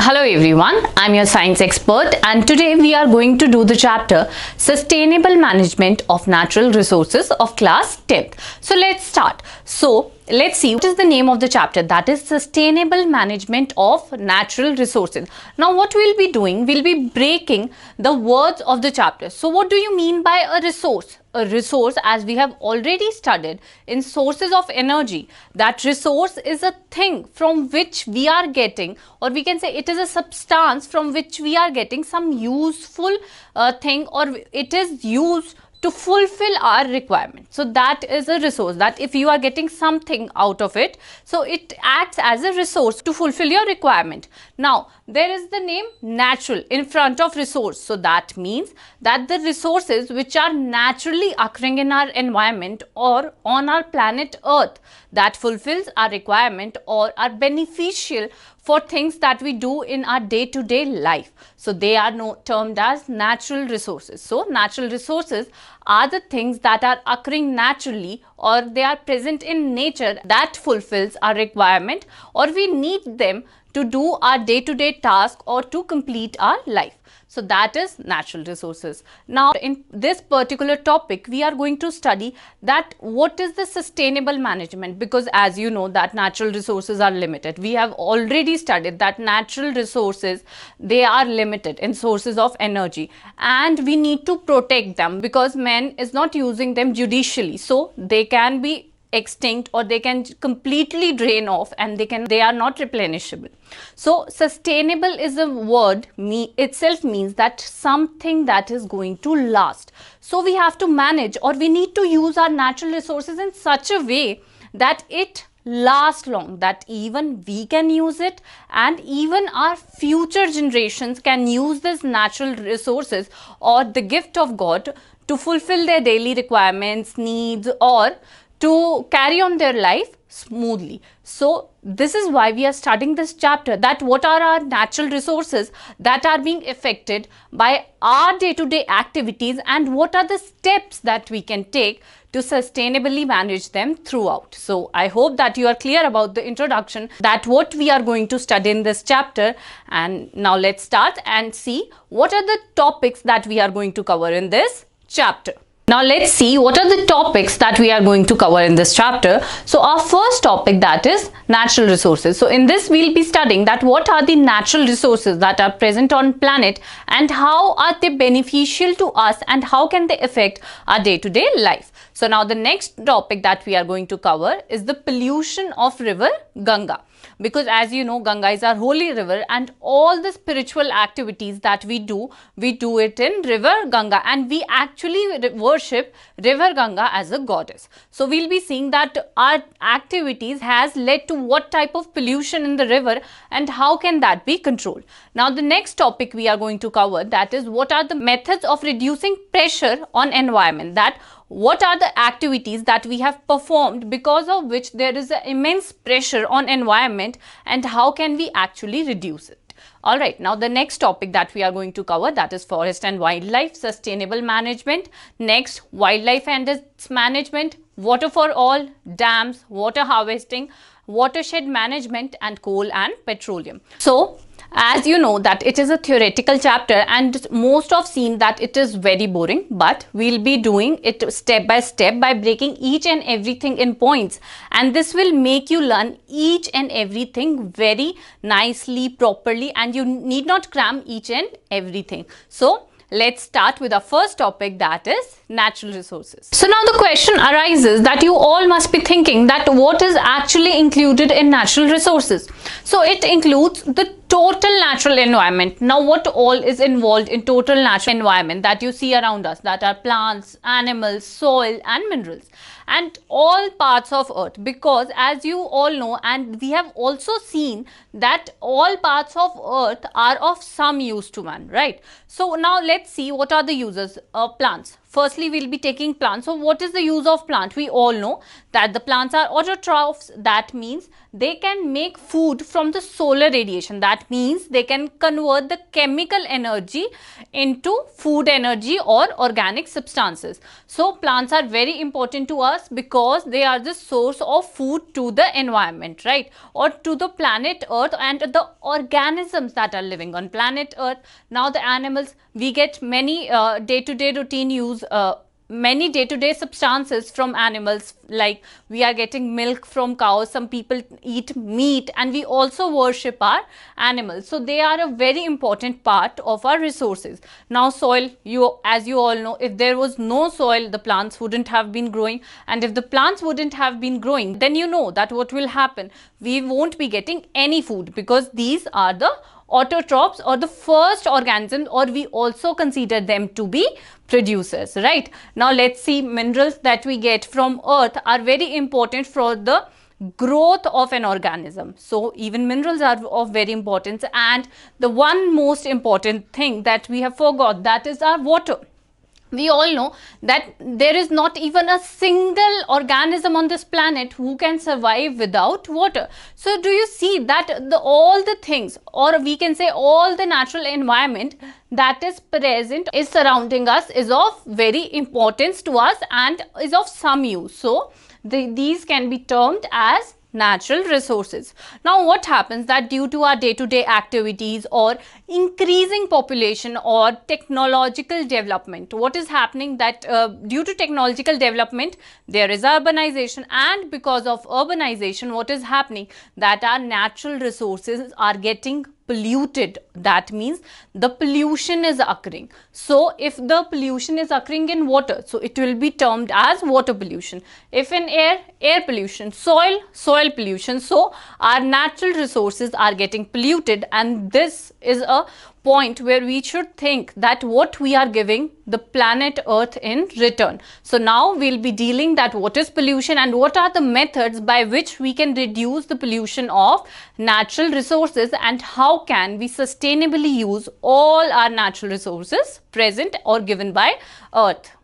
Hello everyone, I'm your science expert and today we are going to do the chapter Sustainable Management of Natural Resources of class 10th. So let's start. Let's see what is the name of the chapter, that is Sustainable Management of Natural Resources. Now what we'll be doing, we'll be breaking the words of the chapter. So what do you mean by a resource? A resource, as we have already studied in sources of energy, that resource is a thing from which we are getting, or we can say it is a substance from which we are getting some useful thing, or it is used to fulfill our requirement. So that is a resource, that if you are getting something out of it, so it acts as a resource to fulfill your requirement. Now there is the name natural in front of resource, so that means that the resources which are naturally occurring in our environment or on our planet Earth that fulfills our requirement or are beneficial for things that we do in our day-to-day life. So they are termed as natural resources. So natural resources are the things that are occurring naturally or they are present in nature that fulfills our requirement or we need them to do our day-to-day task or to complete our life. So that is natural resources. Now in this particular topic we are going to study that what is the sustainable management, because as you know that natural resources are limited. We have already studied that natural resources, they are limited in sources of energy and we need to protect them because man is not using them judicially, so they can be extinct or they can completely drain off and they are not replenishable. So sustainable is a word itself means that something that is going to last. So we have to manage or we need to use our natural resources in such a way that it lasts long, that even we can use it and even our future generations can use these natural resources or the gift of God to fulfill their daily requirements, needs, or to carry on their life smoothly. So this is why we are studying this chapter, that what are our natural resources that are being affected by our day-to-day activities and what are the steps that we can take to sustainably manage them throughout. So I hope that you are clear about the introduction, that what we are going to study in this chapter. And now let's start and see what are the topics that we are going to cover in this chapter. Now let's see what are the topics that we are going to cover in this chapter. So our first topic, that is natural resources. So in this we'll be studying that what are the natural resources that are present on planet and how are they beneficial to us and how can they affect our day-to-day life. So now the next topic that we are going to cover is the pollution of river Ganga. Because as you know, Ganga is our holy river and all the spiritual activities that we do it in river Ganga, and we actually worship river Ganga as a goddess. So we'll be seeing that our activities has led to what type of pollution in the river and how can that be controlled. Now the next topic we are going to cover, that is what are the methods of reducing pressure on environment, that what are the activities that we have performed because of which there is an immense pressure on environment and how can we actually reduce it. Alright, now the next topic that we are going to cover, that is forest and wildlife, sustainable management. Next, wildlife and its management, water for all, dams, water harvesting, watershed management and coal and petroleum. So as you know that it is a theoretical chapter and most of seen that it is very boring, but we'll be doing it step by step by breaking each and everything in points, and this will make you learn each and everything very nicely, properly, and you need not cram each and everything. So let's start with our first topic, that is natural resources. So now the question arises that you all must be thinking that what is actually included in natural resources. So it includes the total natural environment. Now what all is involved in total natural environment that you see around us, that are plants, animals, soil and minerals and all parts of earth, because as you all know and we have also seen that all parts of earth are of some use to man, right? So now let's see what are the uses of plants. firstly we'll be taking plants. So what is the use of plant? We all know that the plants are autotrophs. That means they can make food from the solar radiation. That means they can convert the chemical energy into food energy or organic substances. So plants are very important to us because they are the source of food to the environment, right, or to the planet Earth and the organisms that are living on planet Earth. Now the animals, we get many day-to-day routine use, many day-to-day substances from animals, like we are getting milk from cows, some people eat meat, and we also worship our animals. So they are a very important part of our resources. Now soil, as you all know, if there was no soil, the plants wouldn't have been growing, and if the plants wouldn't have been growing, then you know that what will happen, we won't be getting any food, because these are the autotrophs or the first organisms, or we also consider them to be producers, right? Now let's see, minerals that we get from earth are very important for the growth of an organism. So even minerals are of very importance, and the one most important thing that we have forgot, that is our water. We all know that there is not even a single organism on this planet who can survive without water. So do you see that all the things, or we can say all the natural environment that is present, is surrounding us, is of very importance to us and is of some use. So these can be termed as natural resources. Now what happens that due to our day-to-day activities or increasing population or technological development, what is happening that due to technological development there is urbanization, and because of urbanization what is happening that our natural resources are getting polluted. That means the pollution is occurring. So if the pollution is occurring in water, so it will be termed as water pollution. If in air, air pollution, soil pollution. So our natural resources are getting polluted, and this is a point where we should think that what we are giving the planet Earth in return. So now we'll be dealing that what is pollution and what are the methods by which we can reduce the pollution of natural resources, and how can we sustainably use all our natural resources present or given by Earth.